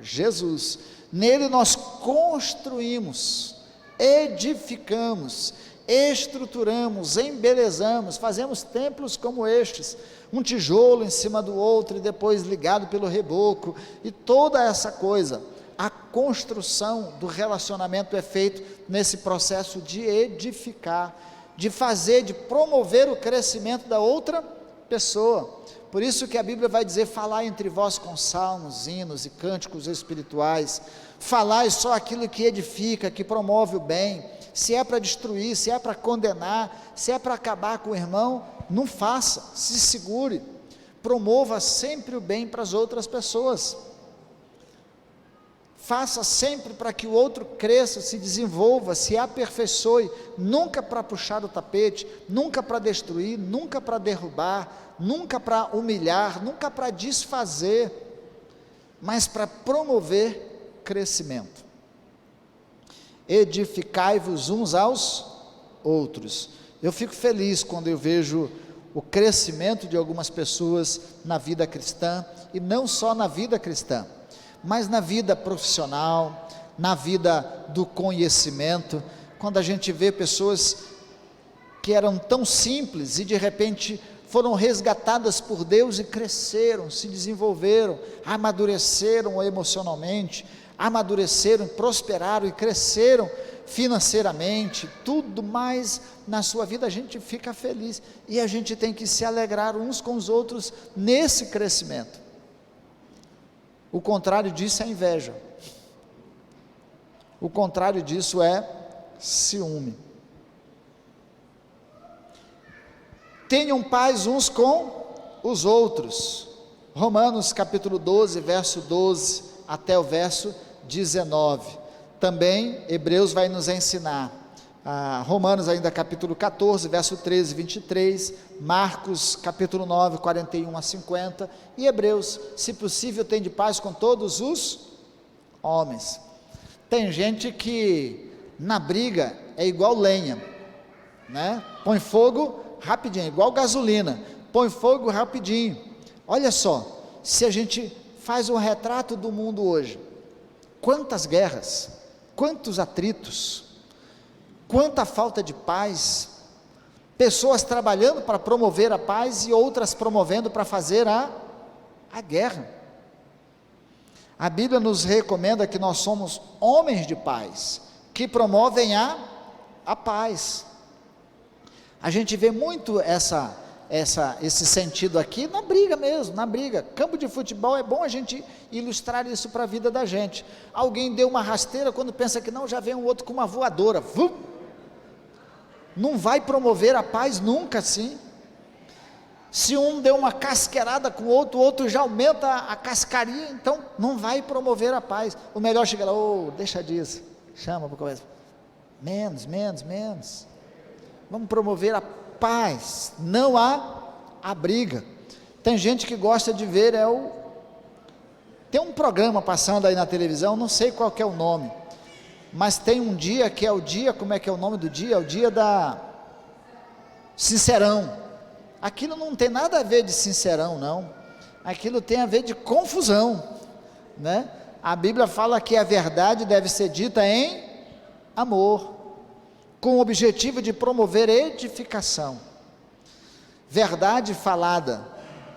Jesus. Nele nós construímos, edificamos, estruturamos, embelezamos, fazemos templos como estes, um tijolo em cima do outro e depois ligado pelo reboco, e toda essa coisa. A construção do relacionamento é feito nesse processo de edificar, de fazer, de promover o crescimento da outra pessoa. Por isso que a Bíblia vai dizer: falai entre vós com salmos, hinos e cânticos espirituais. Falai só aquilo que edifica, que promove o bem. Se é para destruir, se é para condenar, se é para acabar com o irmão, não faça, se segure. Promova sempre o bem para as outras pessoas. Faça sempre para que o outro cresça, se desenvolva, se aperfeiçoe, nunca para puxar o tapete, nunca para destruir, nunca para derrubar, nunca para humilhar, nunca para desfazer, mas para promover crescimento. Edificai-vos uns aos outros. Eu fico feliz quando eu vejo o crescimento de algumas pessoas na vida cristã, e não só na vida cristã, mas na vida profissional, na vida do conhecimento, quando a gente vê pessoas que eram tão simples e de repente foram resgatadas por Deus e cresceram, se desenvolveram, amadureceram emocionalmente, amadureceram, prosperaram e cresceram financeiramente, tudo mais na sua vida. A gente fica feliz e a gente tem que se alegrar uns com os outros nesse crescimento. O contrário disso é inveja, o contrário disso é ciúme. Tenham paz uns com os outros. Romanos capítulo 12, verso 12 até o verso 19. Também Hebreus vai nos ensinar, Romanos ainda capítulo 14, verso 13 e 23, Marcos capítulo 9, 41 a 50, e Hebreus, se possível, tem de paz com todos os homens. Tem gente que na briga é igual lenha, né? Põe fogo rapidinho, igual gasolina, põe fogo rapidinho. Olha só, se a gente faz um retrato do mundo hoje, quantas guerras, quantos atritos, quanta falta de paz, pessoas trabalhando para promover a paz e outras promovendo para fazer a guerra. A Bíblia nos recomenda que nós somos homens de paz, que promovem a paz. A gente vê muito esse sentido aqui na briga mesmo, na briga. Campo de futebol, é bom a gente ilustrar isso para a vida da gente. Alguém deu uma rasteira, quando pensa que não, já vem um outro com uma voadora, não vai promover a paz nunca assim. Se um deu uma casquerada com o outro já aumenta a cascaria, então não vai promover a paz. O melhor chega lá, deixa disso, chama para conversa, menos, vamos promover a paz, não a briga. Tem gente que gosta de ver, tem um programa passando aí na televisão, não sei qual que é o nome, mas tem um dia que é o dia, como é que é o nome do dia? É o dia da Sincerão. Aquilo não tem nada a ver de sincerão, não, aquilo tem a ver de confusão, né? A Bíblia fala que a verdade deve ser dita em amor, com o objetivo de promover edificação. Verdade falada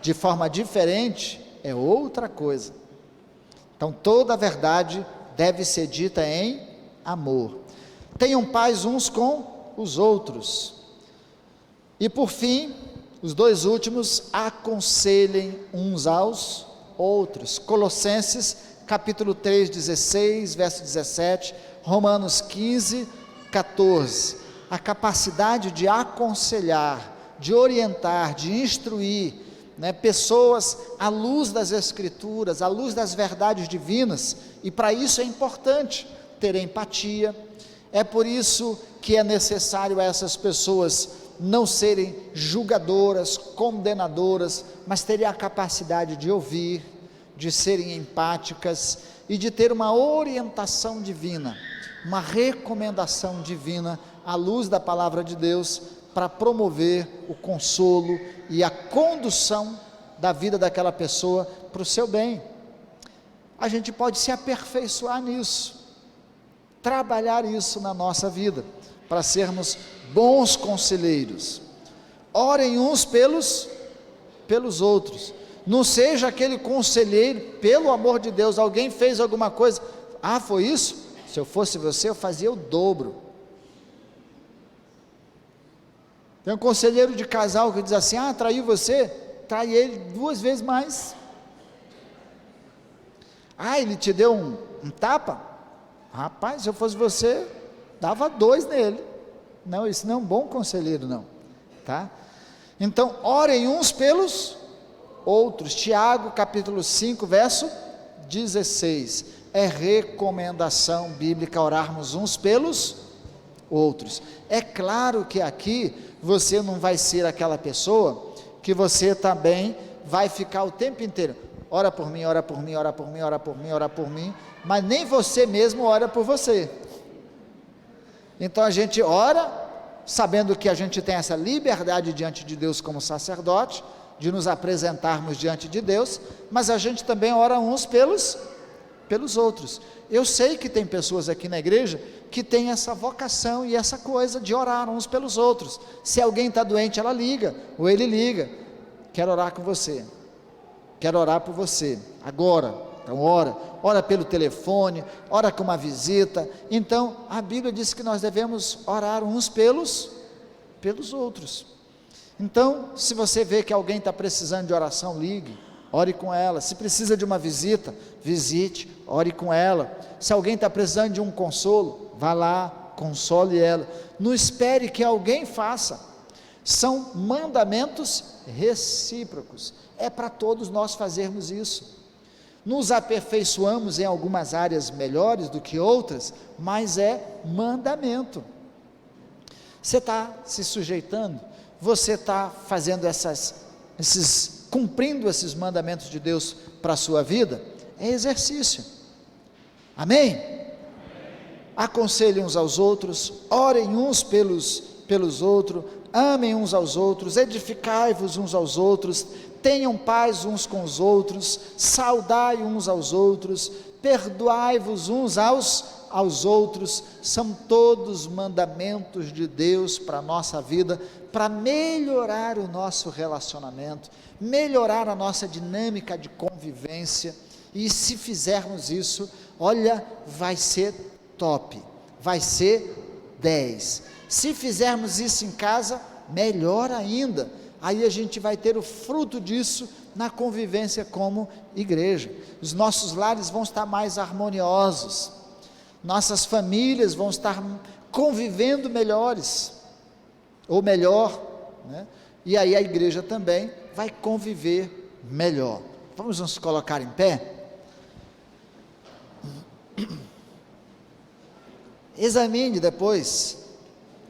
de forma diferente é outra coisa. Então toda a verdade deve ser dita em amor. Tenham paz uns com os outros. E por fim, os dois últimos, aconselhem uns aos outros. Colossenses capítulo 3, 16, verso 17, Romanos 15, 14, a capacidade de aconselhar, de orientar, de instruir, né, pessoas à luz das Escrituras, à luz das verdades divinas, e para isso é importante ter empatia. É por isso que é necessário a essas pessoas não serem julgadoras, condenadoras, mas terem a capacidade de ouvir, de serem empáticas e de ter uma orientação divina, uma recomendação divina à luz da palavra de Deus, para promover o consolo e a condução da vida daquela pessoa para o seu bem. A gente pode se aperfeiçoar nisso, trabalhar isso na nossa vida, para sermos bons conselheiros. Orem uns pelos outros, não seja aquele conselheiro, pelo amor de Deus, alguém fez alguma coisa, foi isso? Se eu fosse você, eu fazia o dobro. Tem um conselheiro de casal que diz assim, traiu você, trai ele 2 vezes mais. Ele te deu um tapa? Rapaz, se eu fosse você, dava 2 nele. Não, isso não é um bom conselheiro não, tá? Então, orem uns pelos outros. Tiago capítulo 5, verso 16, é recomendação bíblica orarmos uns pelos outros. É claro que aqui você não vai ser aquela pessoa que você também vai ficar o tempo inteiro, ora por mim, ora por mim, ora por mim, ora por mim, ora por mim, mas nem você mesmo ora por você. Então a gente ora, sabendo que a gente tem essa liberdade diante de Deus como sacerdote, de nos apresentarmos diante de Deus, mas a gente também ora uns pelos outros. Eu sei que tem pessoas aqui na igreja que tem essa vocação e essa coisa de orar uns pelos outros. Se alguém está doente, ela liga, ou ele liga, quero orar com você, quero orar por você, agora. Então ora pelo telefone, ora com uma visita. Então a Bíblia diz que nós devemos orar uns pelos outros. Então, se você vê que alguém está precisando de oração, ligue, ore com ela. Se precisa de uma visita, visite, ore com ela. Se alguém está precisando de um consolo, vá lá, console ela. Não espere que alguém faça. São mandamentos recíprocos. É para todos nós fazermos isso. Nos aperfeiçoamos em algumas áreas melhores do que outras, mas é mandamento. Você está se sujeitando, você está fazendo cumprindo esses mandamentos de Deus para a sua vida, é exercício. Amém? Aconselhem uns aos outros, orem uns pelos outros, amem uns aos outros, edificai-vos uns aos outros, tenham paz uns com os outros, saudai uns aos outros, perdoai-vos uns aos outros. São todos mandamentos de Deus para a nossa vida, para melhorar o nosso relacionamento, melhorar a nossa dinâmica de convivência. E se fizermos isso, olha, vai ser top, vai ser 10. Se fizermos isso em casa, melhor ainda. Aí a gente vai ter o fruto disso na convivência como igreja. Os nossos lares vão estar mais harmoniosos, nossas famílias vão estar convivendo melhores, ou melhor, né? E aí a igreja também vai conviver melhor. Vamos nos colocar em pé? Examine depois,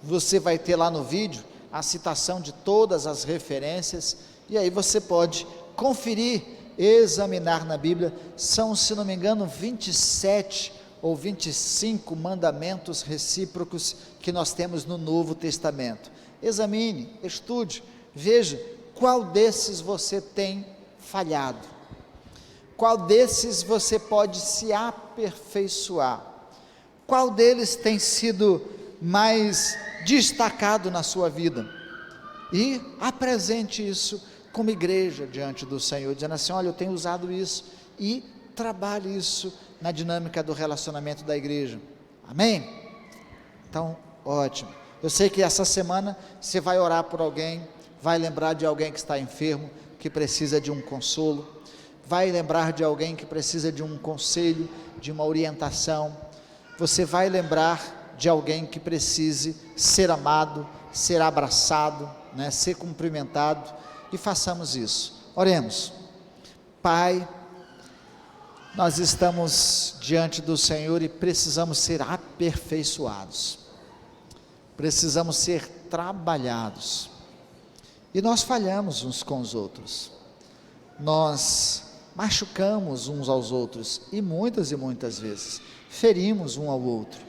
você vai ter lá no vídeo a citação de todas as referências, e aí você pode conferir, examinar na Bíblia. São, se não me engano, 27 ou 25 mandamentos recíprocos que nós temos no Novo Testamento. Examine, estude, veja qual desses você tem falhado, qual desses você pode se aperfeiçoar, qual deles tem sido mais destacado na sua vida, e apresente isso como igreja diante do Senhor, dizendo assim: olha, eu tenho usado isso, e trabalhe isso na dinâmica do relacionamento da igreja. Amém? Então, ótimo. Eu sei que essa semana você vai orar por alguém, vai lembrar de alguém que está enfermo, que precisa de um consolo, vai lembrar de alguém que precisa de um conselho, de uma orientação. Você vai lembrar de alguém que precise ser amado, ser abraçado, né, ser cumprimentado, e façamos isso. Oremos. Pai, nós estamos diante do Senhor e precisamos ser aperfeiçoados, precisamos ser trabalhados, e nós falhamos uns com os outros, nós machucamos uns aos outros, e muitas vezes ferimos um ao outro,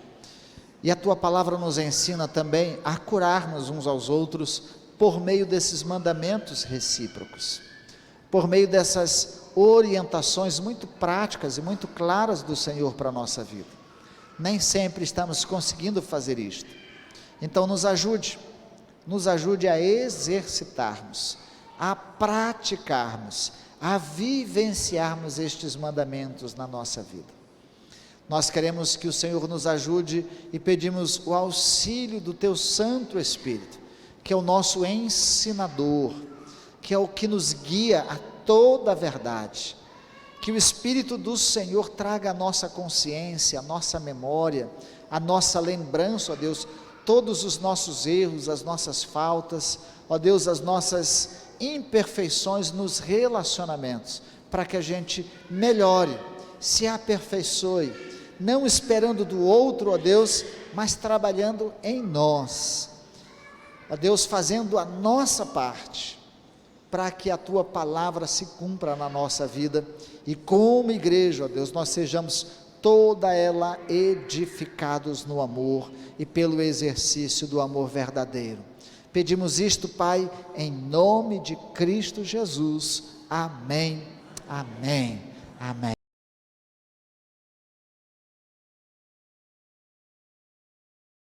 e a Tua palavra nos ensina também a curarmos uns aos outros por meio desses mandamentos recíprocos, por meio dessas orientações muito práticas e muito claras do Senhor para a nossa vida. Nem sempre estamos conseguindo fazer isto, então nos ajude a exercitarmos, a praticarmos, a vivenciarmos estes mandamentos na nossa vida. Nós queremos que o Senhor nos ajude e pedimos o auxílio do Teu Santo Espírito, que é o nosso ensinador, que é o que nos guia a toda a verdade. Que o Espírito do Senhor traga a nossa consciência, a nossa memória, a nossa lembrança, ó Deus, todos os nossos erros, as nossas faltas, ó Deus, as nossas imperfeições nos relacionamentos, para que a gente melhore, se aperfeiçoe, não esperando do outro, ó Deus, mas trabalhando em nós, ó Deus, fazendo a nossa parte, para que a tua palavra se cumpra na nossa vida, e como igreja, ó Deus, nós sejamos toda ela edificados no amor, e pelo exercício do amor verdadeiro. Pedimos isto, Pai, em nome de Cristo Jesus, amém, amém, amém.